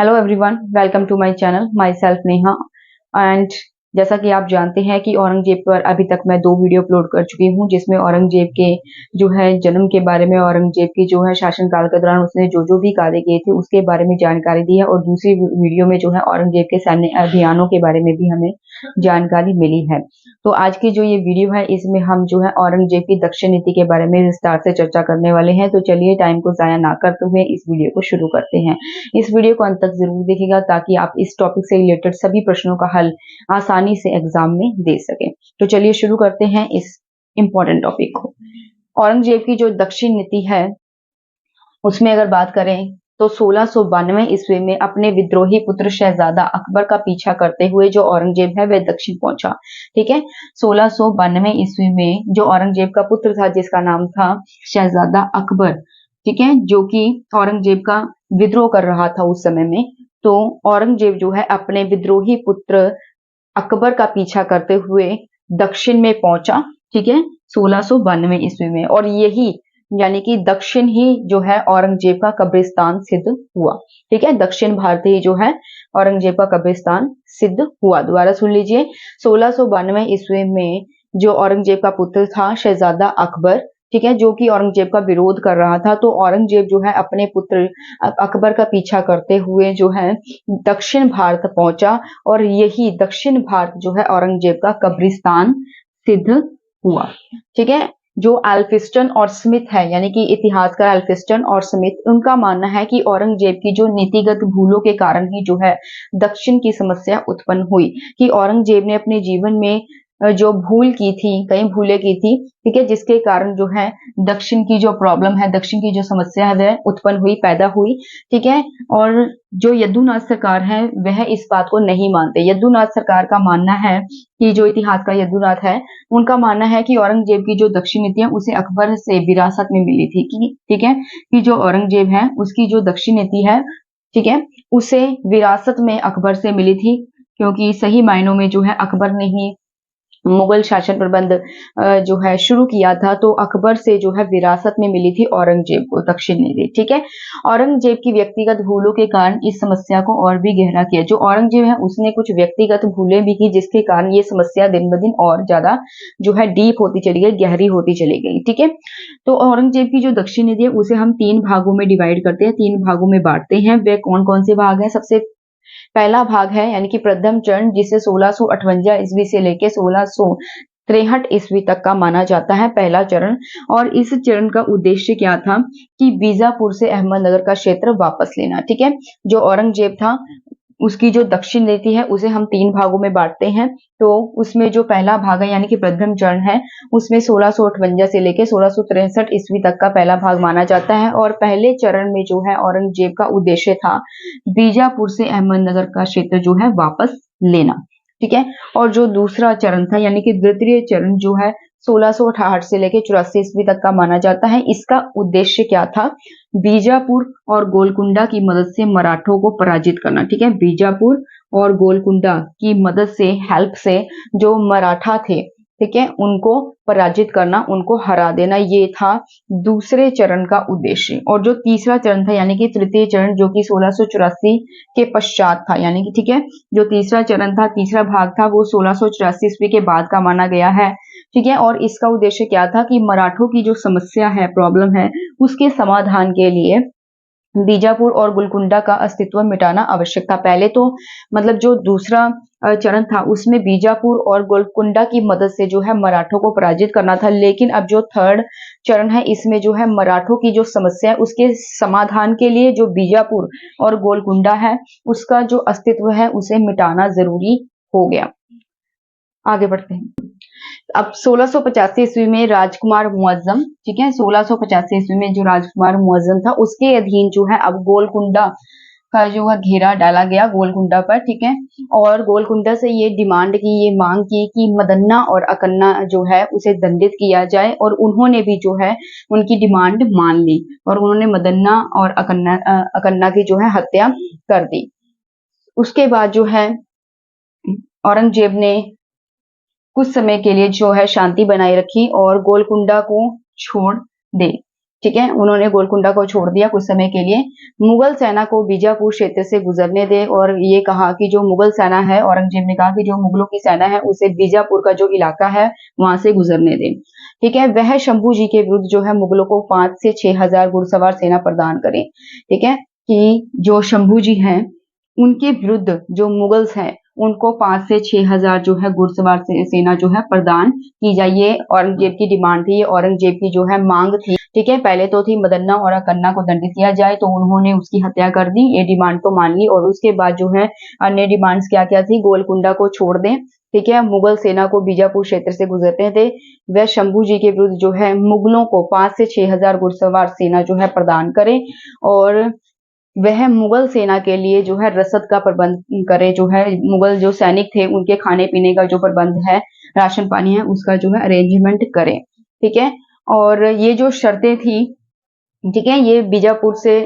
Hello everyone, welcome to my channel. Myself Neha. And जैसा कि आप जानते हैं कि औरंगजेब पर अभी तक मैं 2 वीडियो अपलोड कर चुकी हूं, जिसमें औरंगजेब के जो है जन्म के बारे में, औरंगजेब की जो है शासनकाल के दौरान उसने जो जो भी कार्य किए थे उसके बारे में जानकारी दी है, और दूसरी वीडियो में जो है औरंगजेब के सैन्य अभियानों के बारे में भी हमें जानकारी मिली है। तो आज की जो ये वीडियो है इसमें हम जो है औरंगजेब की दक्षिण नीति के बारे में विस्तार से चर्चा करने वाले हैं। तो चलिए टाइम को जाया ना करते हुए इस वीडियो को शुरू करते हैं। इस वीडियो को अंत तक जरूर देखिएगा ताकि आप इस टॉपिक से रिलेटेड सभी प्रश्नों का हल आसानी से एग्जाम में दे सकें। तो चलिए शुरू करते हैं इस इंपॉर्टेंट टॉपिक को। औरंगजेब की जो दक्षिण नीति है उसमें अगर बात करें तो 1692 ईस्वी में अपने विद्रोही पुत्र शहजादा अकबर का पीछा करते हुए जो औरंगजेब है वह दक्षिण पहुंचा। ठीक है, 1692 ईस्वी में जो औरंगजेब का पुत्र था जिसका नाम था शहजादा अकबर, ठीक है, जो कि औरंगजेब का विद्रोह कर रहा था उस समय में। तो औरंगजेब जो है अपने विद्रोही पुत्र अकबर का पीछा करते हुए दक्षिण में पहुंचा। ठीक है, 1692 ईस्वी में, और यही यानी कि दक्षिण ही जो है औरंगजेब का कब्रिस्तान सिद्ध हुआ। ठीक है, दक्षिण भारत ही जो है औरंगजेब का कब्रिस्तान सिद्ध हुआ। दोबारा सुन लीजिए, 1692 ईस्वी में जो औरंगजेब का पुत्र था शहजादा अकबर, ठीक है, जो कि औरंगजेब का विरोध कर रहा था, तो औरंगजेब जो है अपने पुत्र अकबर का पीछा करते हुए जो है दक्षिण भारत पहुंचा, और यही दक्षिण भारत जो है औरंगजेब का कब्रिस्तान सिद्ध हुआ। ठीक है, जो एल्फिस्टन और स्मिथ है, यानी कि इतिहासकार एल्फिस्टन और स्मिथ, उनका मानना है कि औरंगजेब की जो नीतिगत भूलों के कारण ही जो है दक्षिण की समस्या उत्पन्न हुई, कि औरंगजेब ने अपने जीवन में जो भूल की थी, कई भूलें की थी, ठीक है, जिसके कारण जो है दक्षिण की जो प्रॉब्लम है, दक्षिण की जो समस्या है वह उत्पन्न हुई, पैदा हुई। ठीक है, और जो यदुनाथ सरकार है वह इस बात को नहीं मानते। यदुनाथ सरकार का मानना है कि जो इतिहासकार यदुनाथ है उनका मानना है कि औरंगजेब की जो दक्षिण नीति है उसे अकबर से विरासत में मिली थी, कि ठीक है, कि जो औरंगजेब है उसकी जो दक्षिण नीति है, ठीक है, उसे विरासत में अकबर से मिली थी, क्योंकि सही मायनों में जो है अकबर ने ही मुगल शासन प्रबंध जो है शुरू किया था, तो अकबर से जो है विरासत में मिली थी औरंगजेब को दक्षिण नीति। ठीक है, औरंगजेब की व्यक्तिगत भूलों के कारण इस समस्या को और भी गहरा किया। जो औरंगजेब है उसने कुछ व्यक्तिगत भूलें भी की, जिसके कारण ये समस्या दिन ब दिन और ज्यादा जो है डीप होती चली गई, गहरी होती चली गई। ठीक है, तो औरंगजेब की जो दक्षिण नीति है उसे हम 3 भागों में डिवाइड करते हैं, 3 भागों में बांटते हैं। वे कौन कौन से भाग हैं? सबसे पहला भाग है यानी कि प्रथम चरण, जिसे 1658 ईस्वी से लेके 1663 ईस्वी तक का माना जाता है, पहला चरण। और इस चरण का उद्देश्य क्या था? कि बीजापुर से अहमदनगर का क्षेत्र वापस लेना। ठीक है, जो औरंगजेब था उसकी जो दक्षिण नीति है उसे हम 3 भागों में बांटते हैं। तो उसमें जो पहला भाग है यानी कि प्रथम चरण है, उसमें 1658 से लेके 1663 ईस्वी तक का पहला भाग माना जाता है। और पहले चरण में जो है औरंगजेब का उद्देश्य था बीजापुर से अहमदनगर का क्षेत्र जो है वापस लेना। ठीक है, और जो दूसरा चरण था यानी कि द्वितीय चरण जो है 1668 से लेकर 84 ईस्वी तक का माना जाता है। इसका उद्देश्य क्या था? बीजापुर और गोलकुंडा की मदद से मराठों को पराजित करना। ठीक है, बीजापुर और गोलकुंडा की मदद से, हेल्प से, जो मराठा थे, ठीक है, उनको पराजित करना, उनको हरा देना, ये था दूसरे चरण का उद्देश्य। और जो तीसरा चरण था यानी कि तृतीय चरण, जो कि 1684 के पश्चात था, यानी कि ठीक है, जो तीसरा चरण था, तीसरा भाग था, वो 1684 ईस्वी के बाद का माना गया है। ठीक है, और इसका उद्देश्य क्या था? कि मराठों की जो समस्या है, प्रॉब्लम है, उसके समाधान के लिए बीजापुर और गोलकुंडा का अस्तित्व मिटाना आवश्यक था। पहले तो मतलब जो दूसरा चरण था उसमें बीजापुर और गोलकुंडा की मदद से जो है मराठों को पराजित करना था, लेकिन अब जो थर्ड चरण है इसमें जो है मराठों की जो समस्या है उसके समाधान के लिए जो बीजापुर और गोलकुंडा है उसका जो अस्तित्व है उसे मिटाना जरूरी हो गया। आगे बढ़ते हैं। अब 1685 ईस्वी में राजकुमार मुअज्जम, ठीक है, 1685 ईस्वी में जो राजकुमार मुअज्जम था उसके अधीन जो है अब गोलकुंडा का जो है घेरा डाला गया गोलकुंडा पर। ठीक है, और गोलकुंडा से ये डिमांड की, ये मांग की कि मदन्ना और अकन्ना जो है उसे दंडित किया जाए, और उन्होंने भी जो है उनकी डिमांड मान ली, और उन्होंने मदन्ना और अकन्ना की जो है हत्या कर दी। उसके बाद जो है औरंगजेब ने कुछ समय के लिए जो है शांति बनाए रखी और गोलकुंडा को छोड़ दे। ठीक है, उन्होंने गोलकुंडा को छोड़ दिया कुछ समय के लिए। मुगल सेना को बीजापुर क्षेत्र से गुजरने दे, और ये कहा कि जो मुगल सेना है, औरंगजेब ने कहा कि जो मुगलों की सेना है उसे बीजापुर का जो इलाका है वहां से गुजरने दे। ठीक है, वह शंभू जी के विरुद्ध जो है मुगलों को 5 से 6,000 घुड़सवार सेना प्रदान करें। ठीक है, कि जो शंभू जी हैं उनके विरुद्ध जो मुगल्स हैं उनको 5 से 6,000 जो है घुड़सवार सेना जो है प्रदान की जाए। ये औरंगजेब की डिमांड थी, ये औरंगजेब की जो है मांग थी। ठीक है, पहले तो थी मदन्ना और कन्ना को दंडित किया जाए, तो उन्होंने उसकी हत्या कर दी, ये डिमांड तो मान ली। और उसके बाद जो है अन्य डिमांड्स क्या क्या थी, गोलकुंडा को छोड़ दें। ठीक है, मुगल सेना को बीजापुर क्षेत्र से गुजरते थे। वह शंभू जी के विरुद्ध जो है मुगलों को 5 से 6,000 घुड़सवार सेना जो है प्रदान करे, और वह मुगल सेना के लिए जो है रसद का प्रबंध करे, जो है मुगल जो सैनिक थे उनके खाने पीने का जो प्रबंध है, राशन पानी है, उसका जो है अरेंजमेंट करे। ठीक है, और ये जो शर्तें थी, ठीक है, ये बीजापुर से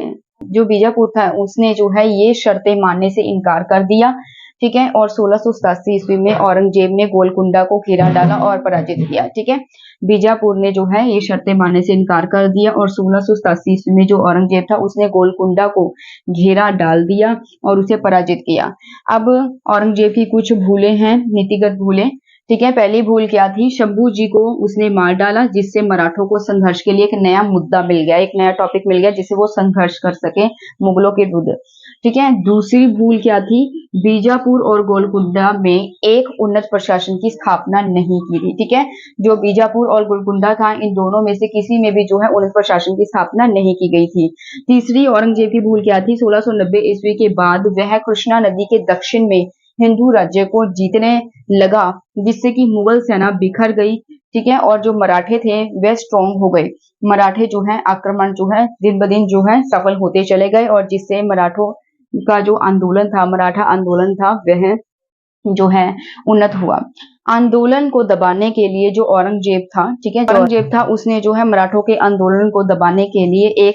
जो बीजापुर था उसने जो है ये शर्तें मानने से इनकार कर दिया। ठीक है, और 1687 ईस्वी में औरंगजेब ने गोलकुंडा को घेरा डाला और पराजित किया। ठीक है, बीजापुर ने जो है ये शर्तें मानने से इनकार कर दिया, और 1687 ईस्वी में जो औरंगजेब था उसने गोलकुंडा को घेरा डाल दिया और उसे पराजित किया। अब औरंगजेब की कुछ भूलें हैं, नीतिगत भूलें। ठीक है, पहली भूल क्या थी, शंभू जी को उसने मार डाला, जिससे मराठों को संघर्ष के लिए एक नया मुद्दा मिल गया, एक नया टॉपिक मिल गया जिससे वो संघर्ष कर सके मुगलों के विरुद्ध। ठीक है, दूसरी भूल क्या थी, बीजापुर और गोलकुंडा में एक उन्नत प्रशासन की स्थापना नहीं की थी। ठीक है, जो बीजापुर और गोलकुंडा था इन दोनों में से किसी में भी जो है उन्नत प्रशासन की स्थापना नहीं की गई थी। तीसरी औरंगजेब की भूल क्या थी, 1690 ईस्वी के बाद वह कृष्णा नदी के दक्षिण में हिंदू राज्य को जीतने लगा, जिससे कि मुगल सेना बिखर गई। ठीक है, और जो मराठे थे वे स्ट्रॉन्ग हो गए। मराठे जो है आक्रमण जो है दिन ब दिन जो है सफल होते चले गए, और जिससे मराठों का जो आंदोलन था, मराठा आंदोलन था, वह जो है उन्नत हुआ। आंदोलन को दबाने के लिए जो औरंगजेब था, ठीक है, जो औरंगजेब था उसने जो है मराठों के आंदोलन को दबाने के लिए एक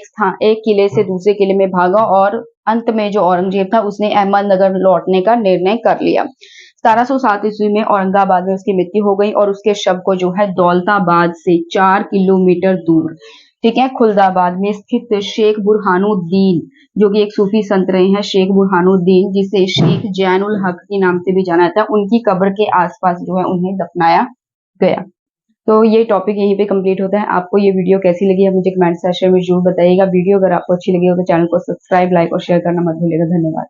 किले से दूसरे किले में भागा, और अंत में जो औरंगजेब था उसने अहमदनगर लौटने का निर्णय कर लिया। 1707 ईस्वी में औरंगाबाद में उसकी मृत्यु हो गई, और उसके शव को जो है दौलताबाद से 4 किलोमीटर दूर, ठीक है, खुलदाबाद में स्थित शेख बुरहानुद्दीन, जो कि एक सूफी संत रहे हैं, शेख बुरहानुद्दीन, जिसे शेख जैनुल हक के नाम से भी जाना जाता है, उनकी कब्र के आसपास जो है उन्हें दफनाया गया। तो ये टॉपिक यहीं पे कंप्लीट होता है। आपको ये वीडियो कैसी लगी है मुझे कमेंट सेक्शन में जरूर बताइएगा। वीडियो अगर आपको अच्छी लगी हो तो चैनल को सब्सक्राइब, लाइक और शेयर करना मत भूलिएगा। धन्यवाद।